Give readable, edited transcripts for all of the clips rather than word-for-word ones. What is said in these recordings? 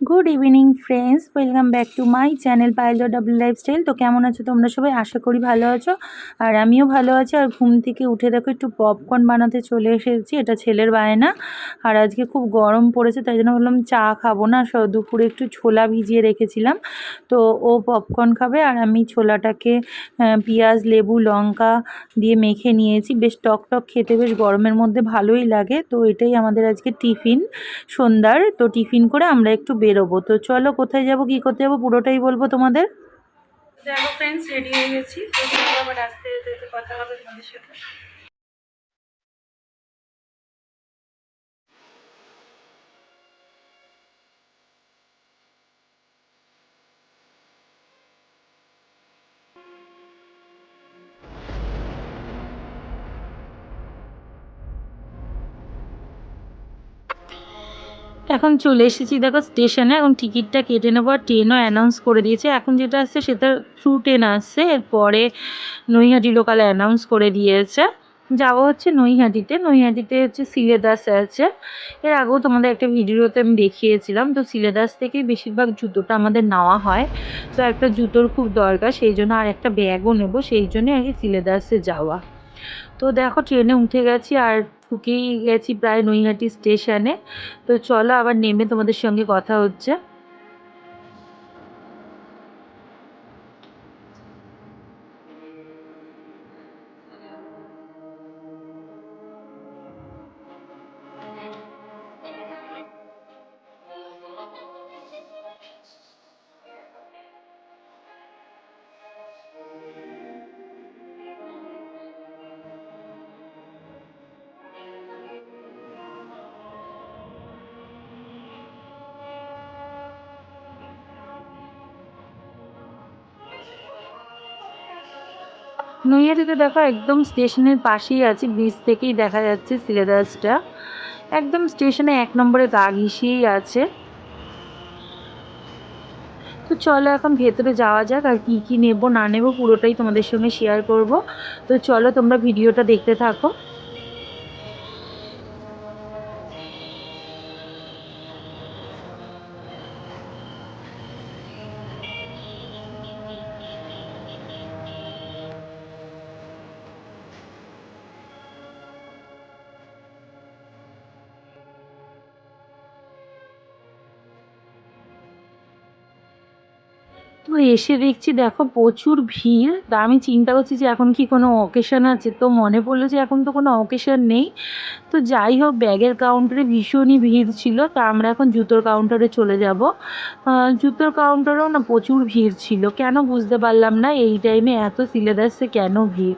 Good evening friends, welcome back to my channel Payel double lifestyle. তো কেমন আছো তোমরা সবাই? আশা করি ভালো আছো, আর আমিও ভালো আছি। আর ঘুম থেকে উঠে দেখো একটু পপকর্ন বানাতে চলে এসেছি, এটা ছেলের বায়না। আর আজকে খুব গরম পড়েছে, তাই জন্য বললাম চা খাবো না, দুপুরে একটু ছোলা ভিজিয়ে রেখেছিলাম, তো ও পপকর্ন খাবে। আর আমি ছোলাটাকে পেঁয়াজ, লেবু, লঙ্কা দিয়ে মেখে নিয়েছি, বেশ টক টক খেতে, বেশ গরমের মধ্যে ভালোই লাগে। তো এটাই আমাদের আজকে টিফিন সন্ধ্যার। তো টিফিন করে আমরা একটু বেরোবো। তো চলো, কোথায় যাব, কি করতে যাবো, পুরোটাই বলবো তোমাদের। দেখো ফ্রেন্ডস, রেডি হয়ে গেছি, তো চলো আবার রাস্তায় যেতে যেতে কথা হবে তোমাদের সাথে। এখন চলে এসেছি দেখো স্টেশনে, এখন টিকিটটা কেটে নেবো। আর ট্রেনও অ্যানাউন্স করে দিয়েছে, এখন যেটা আসছে সেটা থ্রু ট্রেন আসছে, এরপরে নৈহাটি লোকালে অ্যানাউন্স করে দিয়েছে। যাওয়া হচ্ছে নৈহাটিতে। নৈহাটিতে হচ্ছে সিলেদাস আছে, এর আগেও তোমাদের একটা ভিডিওতে আমি দেখিয়েছিলাম। তো সিলেদাস থেকেই বেশিরভাগ জুতোটা আমাদের নেওয়া হয়। তো একটা জুতোর খুব দরকার, সেই জন্য আর একটা ব্যাগও নেবো, সেই জন্যই আর কি সিলেদাসে যাওয়া। তো দেখো ট্রেনে উঠে গেছি, আর ঢুকেই গেছি প্রায় নৈহাটি স্টেশনে। তো চলো আবার নেমে তোমাদের সঙ্গে কথা হচ্ছে। নৈহাটিতে দেখো একদম স্টেশনের পাশেই আছে, ব্রিজ থেকেই দেখা যাচ্ছে সিলেদাসটা, একদম স্টেশনে 1 নম্বরে গা ঘেঁষিয়েই আছে। তো চলো এখন ভেতরে যাওয়া যাক, আর কি কি নেব না নেব পুরোটাই তোমাদের সঙ্গে শেয়ার করব। তো চলো তোমরা ভিডিওটা দেখতে থাকো। তো এসে দেখছি দেখো প্রচুর ভিড়। তা আমি চিন্তা করছি যে এখন কি কোনো অকেশন আছে, তো মনে পড়লো যে এখন তো কোনো অকেশন নেই। তো যাই হোক, ব্যাগের কাউন্টারে ভীষণই ভিড় ছিল, তা আমরা এখন জুতোর কাউন্টারে চলে যাব। জুতোর কাউন্টারেও না প্রচুর ভিড় ছিল, কেন বুঝতে পারলাম না এই টাইমে এত সিলেবাসে কেন ভিড়।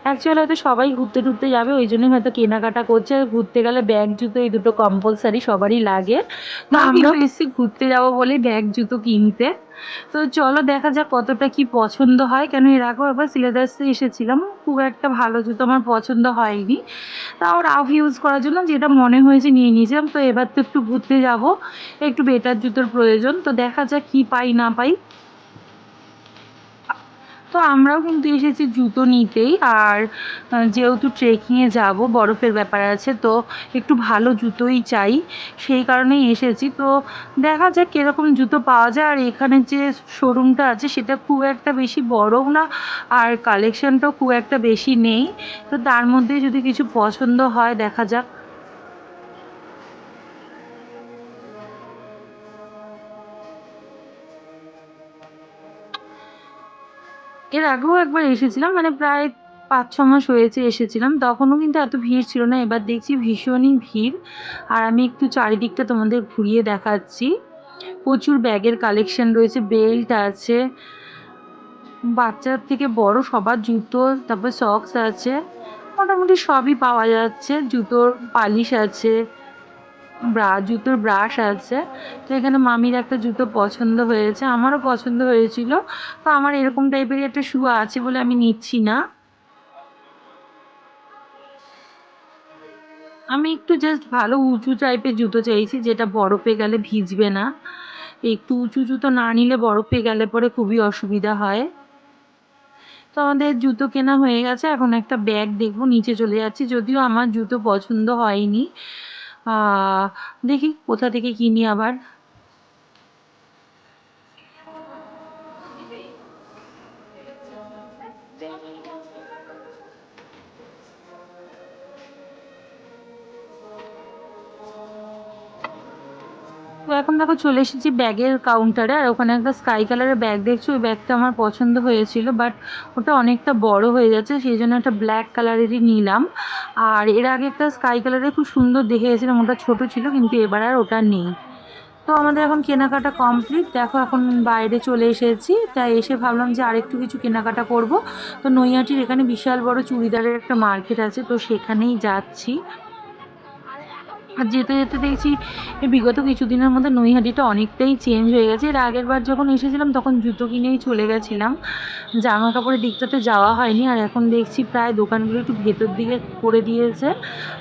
অ্যাকচুয়ালি হয়তো সবাই ঘুরতে টুরতে যাবে, ওই জন্যই হয়তো কেনাকাটা করছে। আর ঘুরতে গেলে ব্যাগ জুতো এই দুটো কম্পালসারি সবারই লাগে। তো আমরা এসে ঘুরতে যাবো বলে ব্যাগ জুতো কিনতে। তো চলো দেখা যাক কতটা কি পছন্দ হয়, কেন এর আগেও একবার সিলেদাসে এসেছিলাম, খুব একটা ভালো জুতো আমার পছন্দ হয়নি। তাও রাফ ইউজ করার জন্য যেটা মনে হয়েছে নিয়ে নিয়েছিলাম। তো এবার তো একটু ঘুরতে যাব, একটু বেটার জুতোর প্রয়োজন, তো দেখা যাক কি পাই না পাই। তো আমরাও কিন্তু এসেছি জুতো নিতেই। আর যেহেতু ট্রেকিংয়ে যাব, বরফের ব্যাপার আছে, তো একটু ভালো জুতোই চাই, সেই কারণেই এসেছি। তো দেখা যাক কীরকম জুতো পাওয়া যায়। আর এখানে যে শোরুমটা আছে সেটা খুব একটা বেশি বড়ও না, আর কালেকশানটাও খুব একটা বেশি নেই। তো তার মধ্যে যদি কিছু পছন্দ হয় দেখা যাক। এর আগেও একবার এসেছিলাম, মানে প্রায় 5-6 মাস হয়েছে এসেছিলাম, তখনও কিন্তু এত ভিড় ছিল না। এবার দেখছি ভীষণই ভিড়। আর আমি একটু চারিদিকটা তোমাদের ঘুরিয়ে দেখাচ্ছি। প্রচুর ব্যাগের কালেকশন রয়েছে, বেল্ট আছে, বাচ্চার থেকে বড় সবার জুতো, তারপর সক্স আছে, মোটামুটি সবই পাওয়া যাচ্ছে। জুতোর পালিশ আছে, জুতোর ব্রাশ আছে। তো এখানে মামির একটা জুতো পছন্দ হয়েছে, আমারও পছন্দ হয়েছিল। তো আমার এরকম টাইপেরই একটা শু আছে বলে আমি নিচ্ছি না। আমি একটু জাস্ট ভালো উঁচু টাইপের জুতো চাইছি, যেটা বরফে গেলে ভিজবে না। একটু উঁচু জুতো না নিলে বরফে গেলে পরে খুবই অসুবিধা হয়। তো আমাদের জুতো কেনা হয়ে গেছে, এখন একটা ব্যাগ দেখবো, নিচে চলে যাচ্ছি। যদিও আমার জুতো পছন্দ হয়নি, দেখি কোথা থেকে কিনি আবার। তো এখন দেখো চলে এসেছি ব্যাগের কাউন্টারে, আর ওখানে একটা স্কাই কালারের ব্যাগ দেখছি। ওই ব্যাগটা আমার পছন্দ হয়েছিল, বাট ওটা অনেকটা বড় হয়ে যাচ্ছে, সেই জন্য একটা ব্ল্যাক কালারেরই নিলাম। আর এর আগে একটা স্কাই কালারের খুব সুন্দর দেখে গেছিলাম, ওটা ছোট ছিল, কিন্তু এবার আর ওটা নেই। তো আমাদের এখন কেনাকাটা কমপ্লিট। দেখো এখন বাইরে চলে এসেছি, তাই এসে ভাবলাম যে আরেকটু কিছু কেনাকাটা করব। তো নৈহাটির এখানে বিশাল বড় চুড়িদারের একটা মার্কেট আছে, তো সেখানেই যাচ্ছি। আর যেতে যেতে দেখছি বিগত কিছুদিনের মধ্যে নৈহাটিটা অনেকটাই চেঞ্জ হয়ে গেছে। এর আগের বার যখন এসেছিলাম তখন জুতো কিনেই চলে গেছিলাম, জামা কাপড়ের দিকটাতে যাওয়া হয়নি। আর এখন দেখছি প্রায় দোকানগুলো একটু ভেতর দিকে করে দিয়েছে।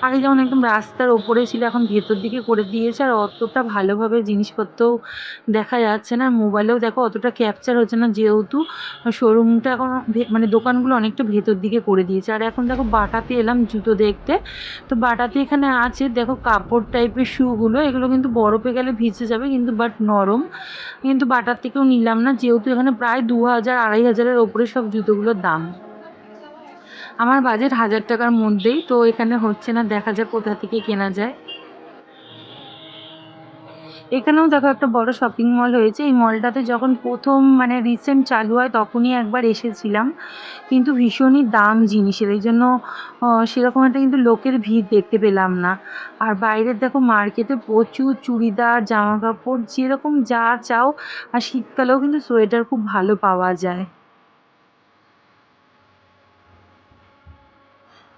আগে যেমন একদম রাস্তার ওপরে ছিল, এখন ভেতর দিকে করে দিয়েছে। আর অতটা ভালোভাবে জিনিসপত্রও দেখা যাচ্ছে না, মোবাইলেও দেখো অতটা ক্যাপচার হচ্ছে না, যেহেতু শোরুমটা এখন মানে দোকানগুলো অনেকটা ভেতর দিকে করে দিয়েছে। আর এখন দেখো বাটাতে এলাম জুতো দেখতে। তো বাটাতে এখানে আছে দেখো কাপড় টাইপের শুগুলো, এগুলো কিন্তু বরফে গেলে ভিজে যাবে, কিন্তু বাট নরম। কিন্তু বাটার থেকেও নিলাম না, যেহেতু এখানে প্রায় 2000 2500-এর ওপরে সব জুতোগুলোর দাম। আমার বাজেট 1000 টাকার মধ্যেই, তো এখানে হচ্ছে না, দেখা যাক কোথা থেকে কেনা যায়। এখানেও দেখো একটা বড় শপিং মল হয়েছে। এই মলটাতে যখন প্রথম মানে রিসেন্ট চালু হয় তখনই একবার এসেছিলাম, কিন্তু ভীষণই দাম জিনিসের, এই জন্য সেরকম একটা কিন্তু লোকের ভিড় দেখতে পেলাম না। আর বাইরের দেখো মার্কেটে প্রচুর চুড়িদার, জামা কাপড়, যেরকম যা চাও। আর শীতকালেও কিন্তু সোয়েটার খুব ভালো পাওয়া যায়।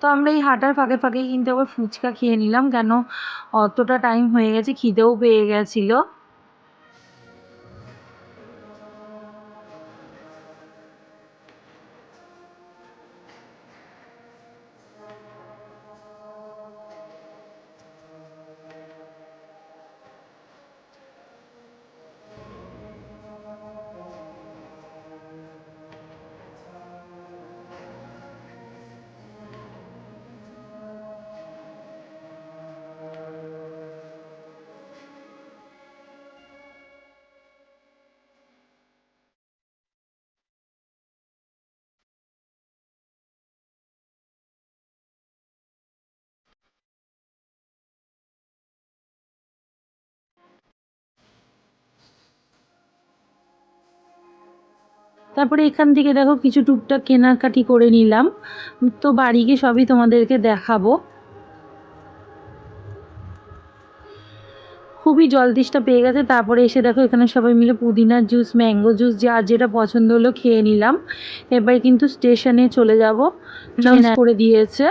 তো আমরা এই হাঁটার ফাঁকে ফাঁকেই কিন্তু আবার ফুচকা খেয়ে নিলাম, কেন অতটা টাইম হয়ে গেছে, খিদেও পেয়ে গেছিলো। তারপরে এখান থেকে দেখো কিছু টুকটাক কেনাকাটি করে নিলাম। তো বাড়ি গিয়ে সবই তোমাদেরকে দেখাবো। খুবই জল তেষ্টা পেয়ে গেছে, তারপরে এসে দেখো এখানে সবাই মিলে পুদিনার জুস, ম্যাঙ্গো জুস, যার যেটা পছন্দ হলো খেয়ে নিলাম। এবার কিন্তু স্টেশনে চলে যাব, লঞ্চ করে দিয়েছে।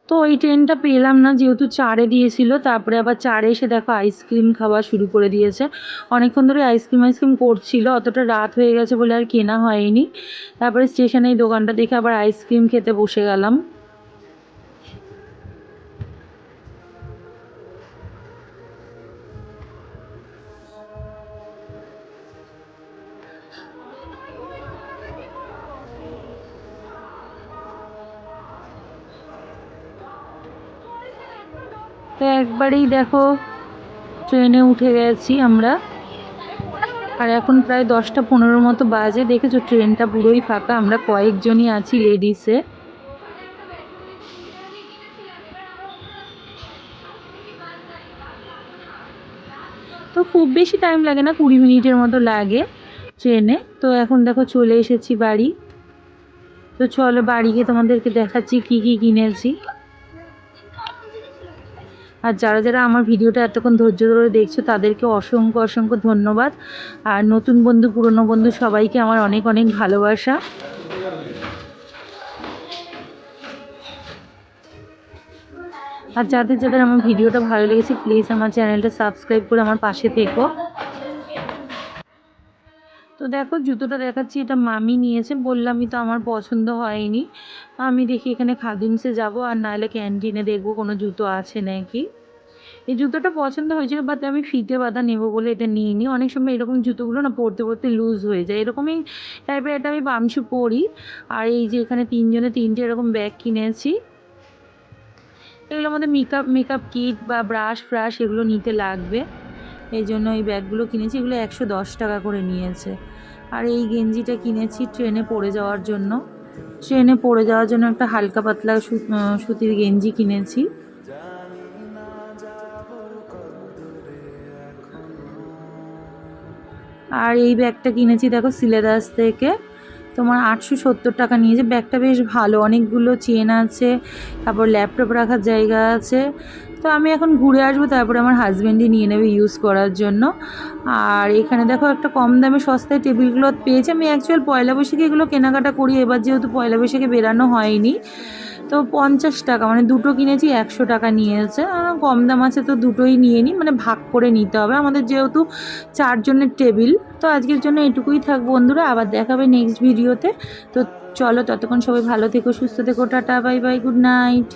তো ওই ট্রেনটা পেলাম না, যেহেতু 4-এ দিয়েছিল। তারপরে আবার 4-এ এসে দেখো আইসক্রিম খাওয়া শুরু করে দিয়েছে। অনেকক্ষণ ধরে আইসক্রিম করছিল, অতটা রাত হয়ে গেছে বলে আর কেনা হয়নি। তারপরে স্টেশনে এই দোকানটা দেখে আবার আইসক্রিম খেতে বসে গেলাম। তো একবারেই দেখো ট্রেনে উঠে গেছি আমরা। আর এখন প্রায় 10টা 15 মতো বাজে, দেখেছো ট্রেনটা পুরোই ফাঁকা, আমরা কয়েকজনই আছি লেডিসে। তো খুব বেশি টাইম লাগে না, 20 মিনিটের মতো লাগে ট্রেনে। তো এখন দেখো চলে এসেছি বাড়ি। তো চলো বাড়ি গিয়ে তোমাদেরকে দেখাচ্ছি কি কি কিনেছি। আর যারা যারা আমার ভিডিওটা এতক্ষণ ধৈর্য ধরে দেখছো তাদেরকে অসংখ্য অসংখ্য ধন্যবাদ। আর নতুন বন্ধু, পুরনো বন্ধু, সবাইকে আমার অনেক অনেক ভালোবাসা। আর যাদের যাদের আমার ভিডিওটা ভালো লেগেছে প্লিজ আমার চ্যানেলটা সাবস্ক্রাইব করে আমার পাশে থেকো। তো দেখো জুতোটা দেখাচ্ছি, এটা মামি নিয়েছে, বললামই তো আমার পছন্দ হয়নি। আমি দেখি এখানে খাদিমসে যাব, আর নাহলে ক্যান্টিনে দেখবো কোনো জুতো আছে নাকি। এই জুতোটা পছন্দ হয়েছিল, বাট আমি ফিতে বাঁধা নেবো বলে এটা নিইনি। অনেক সময় এরকম জুতোগুলো না পরতে পরতে লুজ হয়ে যায়, এরকমই টাইপের এটা আমি বামশু পরি। আর এই যে এখানে 3জনে 3টে এরকম ব্যাগ কিনেছি। এগুলোর মধ্যে মেকআপ কিট বা ব্রাশ ফ্রাশ এগুলো নিতে লাগবে, এই জন্য এই ব্যাগগুলো কিনেছি। এগুলো 110 টাকা করে নিয়েছে। আর এই গেঞ্জিটা কিনেছি ট্রেনে পরে যাওয়ার জন্য। ট্রেনে পড়ে যাওয়ার জন্য একটা হালকা পাতলা সুতির গেঞ্জি কিনেছি। আর এই ব্যাগটা কিনেছি দেখো সিলেদাস থেকে, তোমার 870 টাকা নিয়েছে। ব্যাগটা বেশ ভালো, অনেকগুলো চেন আছে, তারপর ল্যাপটপ রাখার জায়গা আছে। তো আমি এখন ঘুরে আসবো, তারপরে আমার হাজব্যান্ডই নিয়ে নেবে ইউজ করার জন্য। আর এখানে দেখো একটা কম দামে সস্তায় টেবিল ক্লথ পেয়েছি। আমি অ্যাকচুয়াল পয়লা বৈশাখে এগুলো কেনাকাটা করি, এবার যেহেতু পয়লা বৈশাখে বেরানো হয়নি, তো 50 টাকা, মানে দুটো কিনেছি 100 টাকা নিয়েছে। কম দাম আছে তো দুটোই নিয়ে নিই, মানে ভাগ করে নিতে হবে আমাদের যেহেতু 4 জনের টেবিল। তো আজকের জন্য এটুকুই থাক বন্ধুরা, আবার দেখাবে নেক্সট ভিডিওতে। তো চলো, ততক্ষণ সবাই ভালো থেকো, সুস্থ থেকো, tata, bye bye, good night.